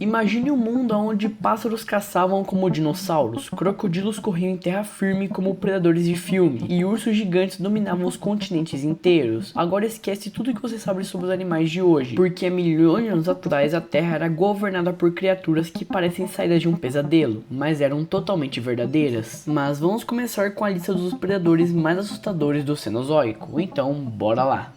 Imagine um mundo onde pássaros caçavam como dinossauros, crocodilos corriam em terra firme como predadores de filme, e ursos gigantes dominavam os continentes inteiros. Agora esquece tudo que você sabe sobre os animais de hoje, porque há milhões de anos atrás a Terra era governada por criaturas que parecem saídas de um pesadelo, mas eram totalmente verdadeiras. Mas vamos começar com a lista dos predadores mais assustadores do Cenozoico, então bora lá!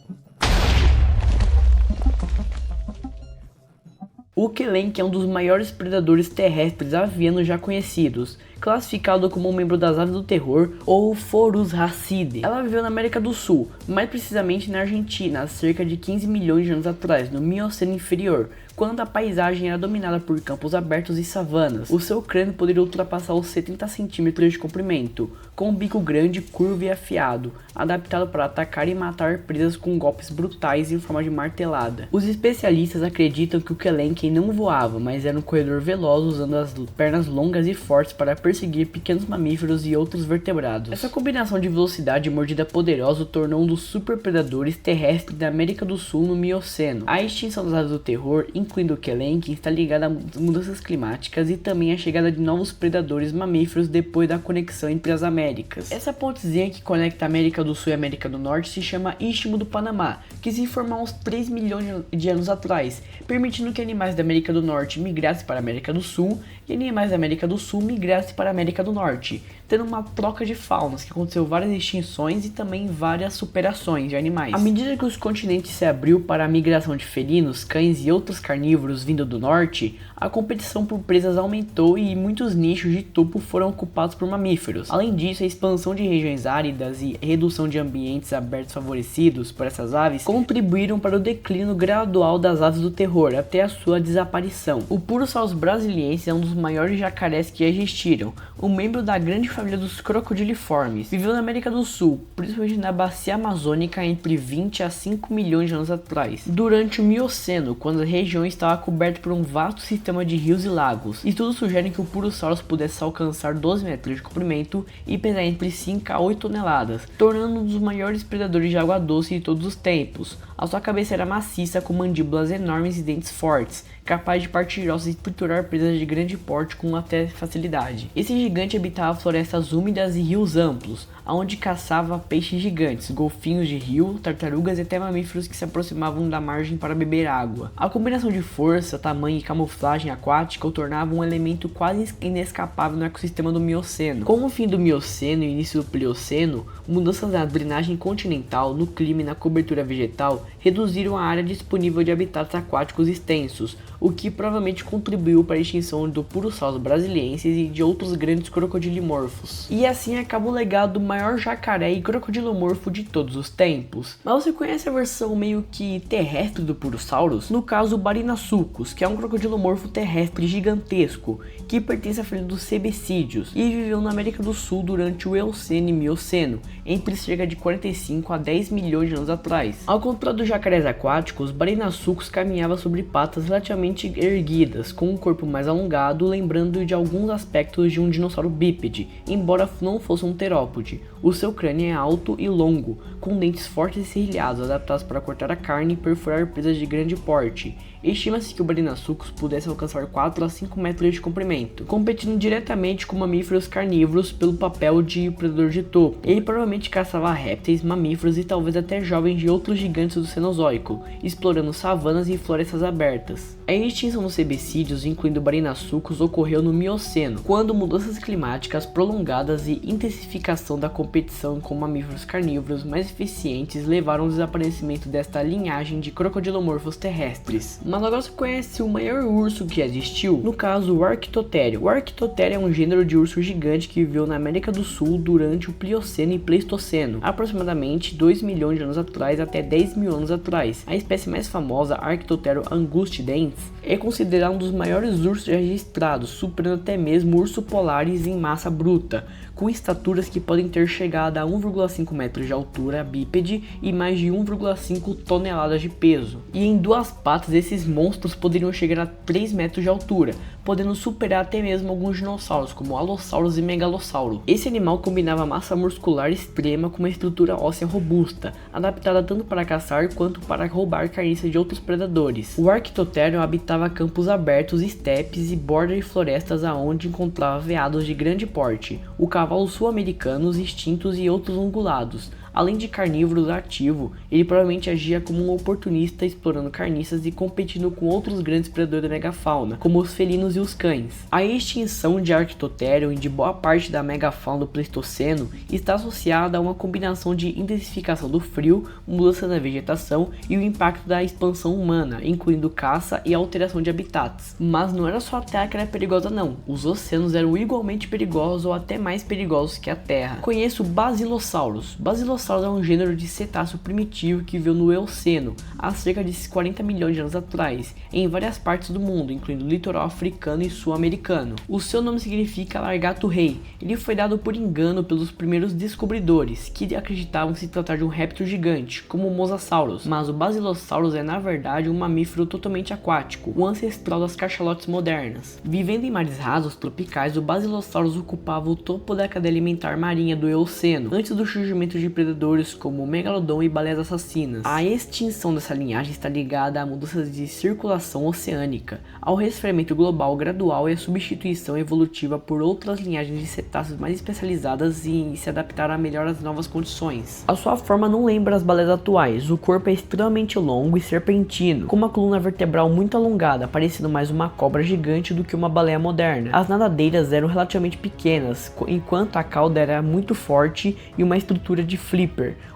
O quelenque é um dos maiores predadores terrestres avianos já conhecidos, classificado como um membro das aves do terror ou Phorus racidae. Ela viveu na América do Sul, mais precisamente na Argentina, há cerca de 15 milhões de anos atrás, no Mioceno inferior, quando a paisagem era dominada por campos abertos e savanas. O seu crânio poderia ultrapassar os 70 centímetros de comprimento, com um bico grande, curvo e afiado, adaptado para atacar e matar presas com golpes brutais em forma de martelada. Os especialistas acreditam que o quelenque não voava, mas era um corredor veloz usando as pernas longas e fortes para perseguir pequenos mamíferos e outros vertebrados. Essa combinação de velocidade e mordida poderosa o tornou um dos super predadores terrestres da América do Sul no Mioceno. A extinção das aves do terror, incluindo o quelenque, está ligada a mudanças climáticas e também a chegada de novos predadores mamíferos depois da conexão entre as Américas. Essa pontezinha que conecta a América do Sul e a América do Norte se chama Istmo do Panamá, que se formou há uns 3 milhões de anos atrás, permitindo que animais da América do Norte migrassem para a América do Sul e animais da América do Sul migrassem para a América do Norte, tendo uma troca de faunas que aconteceu várias extinções e também várias superações de animais. À medida que os continentes se abriu para a migração de felinos, cães e outros carnívoros vindo do norte, a competição por presas aumentou e muitos nichos de topo foram ocupados por mamíferos. Além disso, a expansão de regiões áridas e redução de ambientes abertos favorecidos por essas aves contribuíram para o declínio gradual das aves do terror até a sua desaparição. O Purosaurus brasiliensis é um dos maiores jacarés que já existiram, um membro da grande família dos crocodiliformes. Viveu na América do Sul, principalmente na bacia amazônica entre 20 a 5 milhões de anos atrás, durante o Mioceno, quando a região estava coberta por um vasto sistema de rios e lagos. Estudos sugerem que o Purosaurus pudesse alcançar 12 metros de comprimento e pesar entre 5 a 8 toneladas, tornando um dos maiores predadores de água doce de todos os tempos. A sua cabeça era maciça, com mandíbulas enormes e dentes fortes, capaz de partir ossos e triturar presas de grande porte com até facilidade. Esse gigante habitava florestas úmidas e rios amplos, onde caçava peixes gigantes, golfinhos de rio, tartarugas e até mamíferos que se aproximavam da margem para beber água. A combinação de força, tamanho e camuflagem aquática o tornava um elemento quase inescapável no ecossistema do Mioceno. Com o fim do Mioceno e início do Plioceno, mudanças na drenagem continental, no clima e na cobertura vegetal reduziram a área disponível de habitats aquáticos extensos, o que provavelmente contribuiu para a extinção do Purosaurus brasiliensis e de outros grandes crocodilimorfos. E assim acaba o legado do maior jacaré e crocodilomorfo de todos os tempos. Mas você conhece a versão meio que terrestre do Purosaurus? No caso, o Barynossuchus, que é um crocodilomorfo terrestre gigantesco, que pertence à família dos sebecídeos e viveu na América do Sul durante o Eoceno e Mioceno, entre cerca de 45 a 10 milhões de anos atrás. Ao contrário dos jacarés aquáticos, Barynossuchus caminhava sobre patas relativamente erguidas, com um corpo mais alongado, lembrando de alguns aspectos de um dinossauro bípede, embora não fosse um terópode. O seu crânio é alto e longo, com dentes fortes e serrilhados, adaptados para cortar a carne e perfurar presas de grande porte. Estima-se que o Barynossuchus pudesse alcançar 4 a 5 metros de comprimento, competindo diretamente com mamíferos carnívoros pelo papel de predador de topo. Ele provavelmente caçava répteis, mamíferos e talvez até jovens de outros gigantes do Cenozoico, explorando savanas e florestas abertas. A extinção dos sebecídeos, incluindo o Barynossuchus, ocorreu no Mioceno, quando mudanças climáticas prolongadas e intensificação da competição com mamíferos carnívoros mais eficientes levaram ao desaparecimento desta linhagem de crocodilomorfos terrestres. Mas agora você conhece o maior urso que existiu? No caso, o Arquitotério. O Arquitotério é um gênero de urso gigante que viveu na América do Sul durante o Plioceno e Pleistoceno, aproximadamente 2 milhões de anos atrás até 10 mil anos atrás. A espécie mais famosa, Arquitotério angustidens, é considerado um dos maiores ursos já registrados, superando até mesmo o urso polaris em massa bruta, com estaturas que podem ter chegado a 1,5 metros de altura bípede e mais de 1,5 toneladas de peso. E em duas patas, esses monstros poderiam chegar a 3 metros de altura, podendo superar até mesmo alguns dinossauros, como Allosaurus e Megalossauro. Esse animal combinava massa muscular extrema com uma estrutura óssea robusta, adaptada tanto para caçar quanto para roubar carniça de outros predadores. O Arquitotério habitava frequentava campos abertos, estepes e bordas de florestas aonde encontrava veados de grande porte, o cavalo sul-americanos extintos e outros ungulados. Além de carnívoro ativo, ele provavelmente agia como um oportunista explorando carniças e competindo com outros grandes predadores da megafauna, como os felinos e os cães. A extinção de Archaeopteryx e de boa parte da megafauna do Pleistoceno está associada a uma combinação de intensificação do frio, mudança na vegetação e o impacto da expansão humana, incluindo caça e alteração de habitats. Mas não era só a Terra que era perigosa não, os oceanos eram igualmente perigosos ou até mais perigosos que a Terra. Conheço Basilossauros. Basilossauros é um gênero de cetáceo primitivo que viveu no Eoceno, há cerca de 40 milhões de anos atrás, em várias partes do mundo, incluindo o litoral africano e sul-americano. O seu nome significa largato rei. Ele foi dado por engano pelos primeiros descobridores, que acreditavam se tratar de um réptil gigante, como o Mosasaurus, mas o Basilossauros é na verdade um mamífero totalmente aquático, o ancestral das cachalotes modernas. Vivendo em mares rasos tropicais, o Basilossauros ocupava o topo da cadeia alimentar marinha do Eoceno, antes do surgimento de predadores como o megalodon e baleias assassinas. A extinção dessa linhagem está ligada a mudanças de circulação oceânica, ao resfriamento global gradual e a substituição evolutiva por outras linhagens de cetáceos mais especializadas e se adaptar a melhor às novas condições. A sua forma não lembra as baleias atuais, o corpo é extremamente longo e serpentino, com uma coluna vertebral muito alongada, parecendo mais uma cobra gigante do que uma baleia moderna. As nadadeiras eram relativamente pequenas, enquanto a cauda era muito forte e uma estrutura de flipper,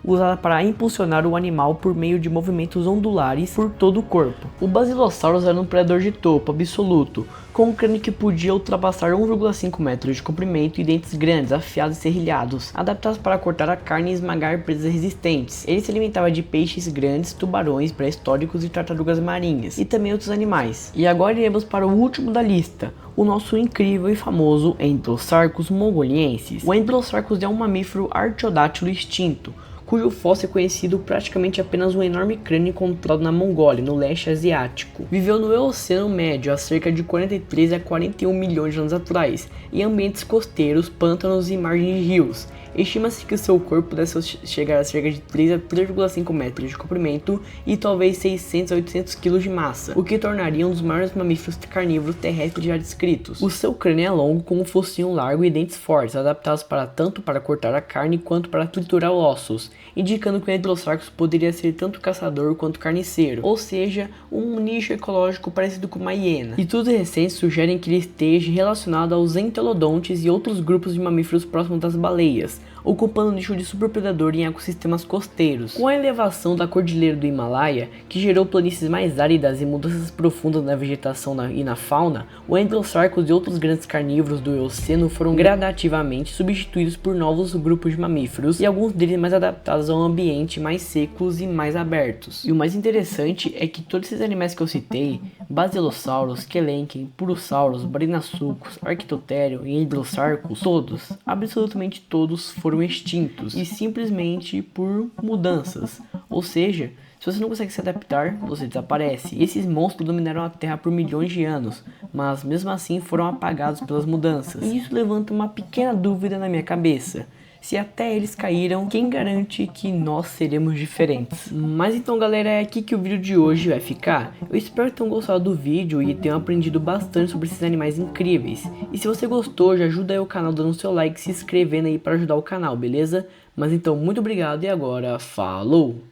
usada para impulsionar o animal por meio de movimentos ondulares por todo o corpo. O Basilossauros era um predador de topo absoluto, com um crânio que podia ultrapassar 1,5 metros de comprimento e dentes grandes, afiados e serrilhados, adaptados para cortar a carne e esmagar presas resistentes. Ele se alimentava de peixes grandes, tubarões pré-históricos e tartarugas marinhas, e também outros animais. E agora iremos para o último da lista, o nosso incrível e famoso Enterosarcus mongoliensis. O Enterosarcus é um mamífero artiodátilo extinto, cujo fóssil é conhecido praticamente apenas um enorme crânio encontrado na Mongólia, no leste asiático. Viveu no Eoceno Médio há cerca de 43 a 41 milhões de anos atrás, em ambientes costeiros, pântanos e margens de rios. Estima-se que o seu corpo pudesse chegar a cerca de 3 a 3,5 metros de comprimento e talvez 600 a 800 kg de massa, o que tornaria um dos maiores mamíferos carnívoros terrestres já descritos. O seu crânio é longo, com um focinho largo e dentes fortes, adaptados tanto para cortar a carne quanto para triturar ossos, indicando que o Enterosarcus poderia ser tanto caçador quanto carniceiro, ou seja, um nicho ecológico parecido com uma hiena. Estudos recentes sugerem que ele esteja relacionado aos entelodontes e outros grupos de mamíferos próximos das baleias, ocupando o nicho de superpredador em ecossistemas costeiros. Com a elevação da cordilheira do Himalaia, que gerou planícies mais áridas e mudanças profundas na vegetação e na fauna, o Enterosarcus e outros grandes carnívoros do Eoceno foram gradativamente substituídos por novos grupos de mamíferos, e alguns deles mais adaptados a um ambiente mais secos e mais abertos. E o mais interessante é que todos esses animais que eu citei, Basilossauros, Kelenken, Purosaurus, Barythasuchus, Archaeopteryx e Enterosarcus, todos, absolutamente todos, foram extintos, e simplesmente por mudanças. Ou seja, se você não consegue se adaptar, você desaparece. E esses monstros dominaram a Terra por milhões de anos, mas mesmo assim foram apagados pelas mudanças. E isso levanta uma pequena dúvida na minha cabeça. Se até eles caíram, quem garante que nós seremos diferentes? Mas então galera, é aqui que o vídeo de hoje vai ficar. Eu espero que tenham gostado do vídeo e tenham aprendido bastante sobre esses animais incríveis. E se você gostou, já ajuda aí o canal dando seu like e se inscrevendo aí para ajudar o canal, beleza? Mas então, muito obrigado e agora, falou!